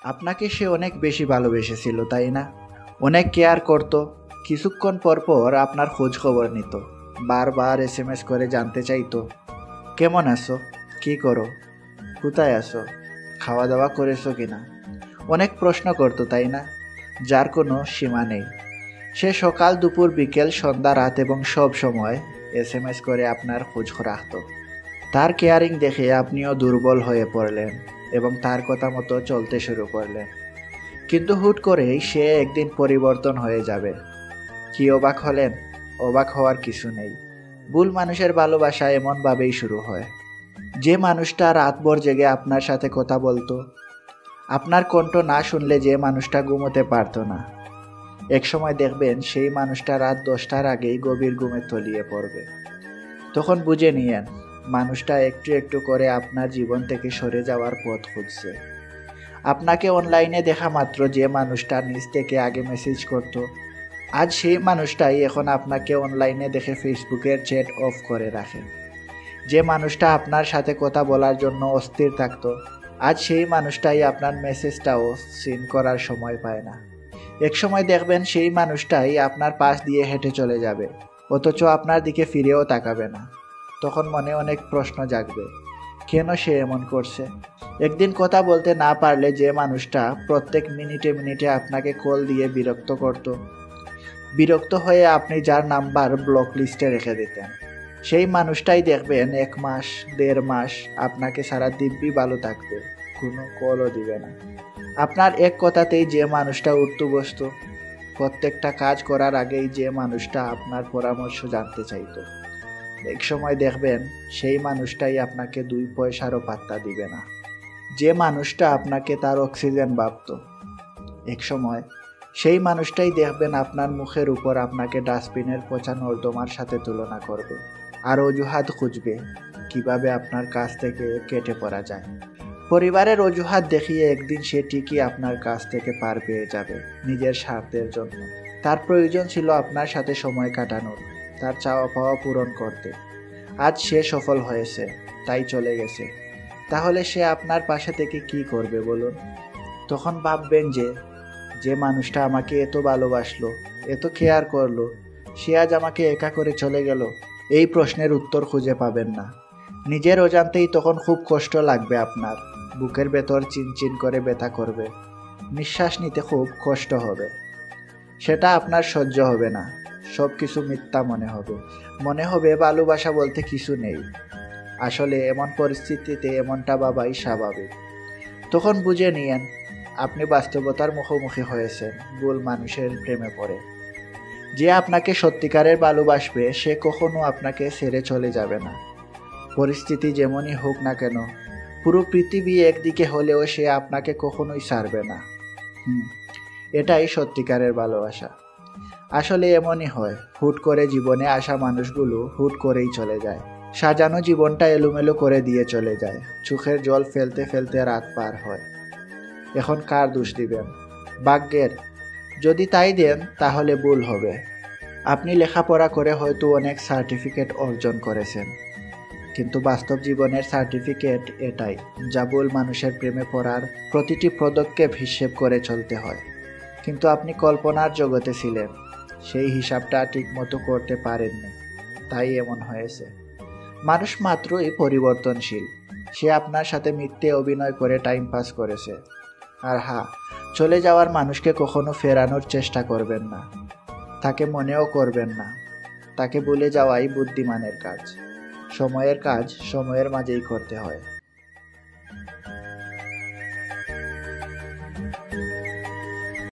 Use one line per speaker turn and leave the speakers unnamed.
আপনাকে সে অনেক বেশি ভালোবেসেছিল, তাই না? অনেক কেয়ার করত। কিছুক্ষণ পর পর আপনার খোঁজ খবর নিত, বারবার এসএমএস করে জানতে চাইতো, কেমন আছো, কি করো, কোথায় আছো, খাওয়া দাওয়া করেছো কিনা। অনেক প্রশ্ন করতো, তাই না? যার কোনো সীমা নেই। সে সকাল দুপুর বিকেল সন্ধ্যা রাত এবং সব সময় এসএমএস করে আপনার খোঁজ রাখত। তার কেয়ারিং দেখে আপনিও দুর্বল হয়ে পড়লেন এবং তার কথা মতো চলতে শুরু করলেন। কিন্তু হুট করেই সে একদিন পরিবর্তন হয়ে যাবে। কি অবাক হলেন? অবাক হওয়ার কিছু নেই। ভুল মানুষের ভালোবাসা এমনভাবেই শুরু হয়। যে মানুষটা রাতভর জেগে আপনার সাথে কথা বলতো, আপনার কণ্ঠ না শুনলে যে মানুষটা ঘুমোতে পারতো না, একসময় দেখবেন সেই মানুষটা রাত 10টার আগেই গভীর ঘুমে তলিয়ে পড়বে। তখন বুঝে নিয়েন, মানুষটা একটু একটু করে আপনার জীবন থেকে সরে যাওয়ার পথ খুঁজছে। আপনাকে অনলাইনে দেখা মাত্র যে মানুষটা নিজ থেকে আগে মেসেজ করত, আজ সেই মানুষটাই এখন আপনাকে অনলাইনে দেখে ফেসবুকের চ্যাট অফ করে রাখে। যে মানুষটা আপনার সাথে কথা বলার জন্য অস্থির থাকত, আজ সেই মানুষটাই আপনার মেসেজটাও সিন করার সময় পায় না। একসময় দেখবেন সেই মানুষটাই আপনার পাশ দিয়ে হেঁটে চলে যাবে, অথচ আপনার দিকে ফিরেও তাকাবে না। তখন মনে অনেক প্রশ্ন জাগবে, কেন সে এমন করছে? একদিন কথা বলতে না পারলে যে মানুষটা প্রত্যেক মিনিটে মিনিটে আপনাকে কল দিয়ে বিরক্ত করত, বিরক্ত হয়ে আপনি যার নাম্বার ব্লক লিস্টে রেখে দিতেন, সেই মানুষটাই দেখবেন 1 মাস 1.5 মাস আপনাকে সারা দিব্যি ভালো থাকবে, কোনো কলও দিবে না। আপনার এক কথাতেই যে মানুষটা উঠতে বসতো, প্রত্যেকটা কাজ করার আগেই যে মানুষটা আপনার পরামর্শ জানতে চাইতো, এক সময় দেখবেন সেই মানুষটাই আপনাকে 2 পয়সারও পাত্তা দিবে না। যে মানুষটা আপনাকে তার অক্সিজেন ভাবত, এক সময় সেই মানুষটাই দেখবেন আপনার মুখের উপর আপনাকে ডাস্টবিনের পচা নর্দমার সাথে তুলনা করবে আর অজুহাত খুঁজবে কিভাবে আপনার কাছ থেকে কেটে পড়া যায়। পরিবারের অজুহাত দেখিয়ে একদিন সে ঠিকই আপনার কাছ থেকে পার পেয়ে যাবে নিজের স্বার্থের জন্য। তার প্রয়োজন ছিল আপনার সাথে সময় কাটানোর, তার চাওয়া পাওয়া পূরণ করতে। আজ সে সফল হয়েছে, তাই চলে গেছে। তাহলে সে আপনার পাশে থেকে কি করবে বলুন? তখন ভাববেন যে মানুষটা আমাকে এত ভালোবাসলো, এত কেয়ার করলো, সে আজ আমাকে একা করে চলে গেল। এই প্রশ্নের উত্তর খুঁজে পাবেন না। নিজের অজান্তেই তখন খুব কষ্ট লাগবে আপনার, বুকের ভেতর চিনচিন করে ব্যথা করবে, নিঃশ্বাস নিতে খুব কষ্ট হবে। সেটা আপনার সহ্য হবে না, সব কিছু মিথ্যা মনে হবে ভালোবাসা বলতে কিছু নেই। আসলে এমন পরিস্থিতিতে এমনটা ভাবাই স্বাভাবিক। তখন বুঝে নিয়েন, আপনি বাস্তবতার মুখোমুখি হয়েছেন ভুল মানুষের প্রেমে পড়ে। যে আপনাকে সত্যিকারের ভালোবাসবে সে কখনো আপনাকে ছেড়ে চলে যাবে না। পরিস্থিতি যেমনই হোক না কেন, পুরো পৃথিবী একদিকে হলেও সে আপনাকে কখনোই ছাড়বে না। এটাই সত্যিকারের ভালোবাসা। আসলে এমনই হয়, হুট করে জীবনে আসা মানুষগুলো হুট করেই চলে যায়, সাজানো জীবনটা এলোমেলো করে দিয়ে চলে যায়, চোখের জল ফেলতে ফেলতে রাত পার হয়। এখন কার দোষ দিবেন? ভাগ্যের? যদি তাই দেন তাহলে ভুল হবে। আপনি লেখাপড়া করে হয়তো অনেক সার্টিফিকেট অর্জন করেছেন, কিন্তু বাস্তব জীবনের সার্টিফিকেট এটাই, যা ভুল মানুষের প্রেমে পড়ার প্রতিটি পদক্ষেপ হিসেব করে চলতে হয়। কিন্তু আপনি কল্পনার জগতে ছিলেন, সেই হিসাবটা ঠিকমতো করতে পারেননি, তাই এমন হয়েছে। মানুষ মাত্রই পরিবর্তনশীল। সে আপনার সাথে মিথ্যে অভিনয় করে টাইম পাস করেছে। আর হ্যাঁ, চলে যাওয়ার মানুষকে কখনো ফেরানোর চেষ্টা করবেন না, তাকে মনেও করবেন না। তাকে ভুলে যাওয়াই বুদ্ধিমানের কাজ। সময়ের কাজ সময়ের মাঝেই করতে হয়।